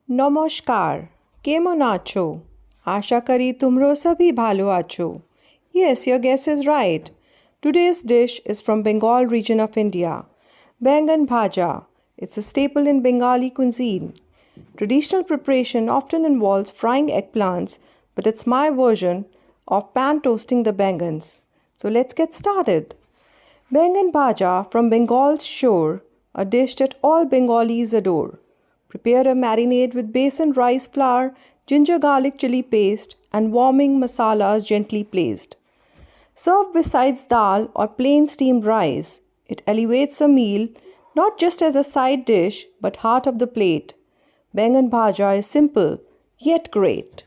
নমস্কার, কেমন আছো? আশা করি তোমরা সবই ভালো আছো. Yes, your guess is right. Today's dish is from Bengal region of India. Baingan Bhaja. It's a staple in Bengali cuisine. Traditional preparation often involves frying eggplants, but it's my version of pan toasting the baingans. So let's get started. Baingan Bhaja from Bengal's shore, a dish that all Bengalis adore. Prepare a marinade with besan rice flour, ginger garlic chili paste, and warming masalas gently placed. Serve besides dal or plain steamed rice. It elevates a meal not just as a side dish but heart of the plate. Baingan Bhaja is simple yet great.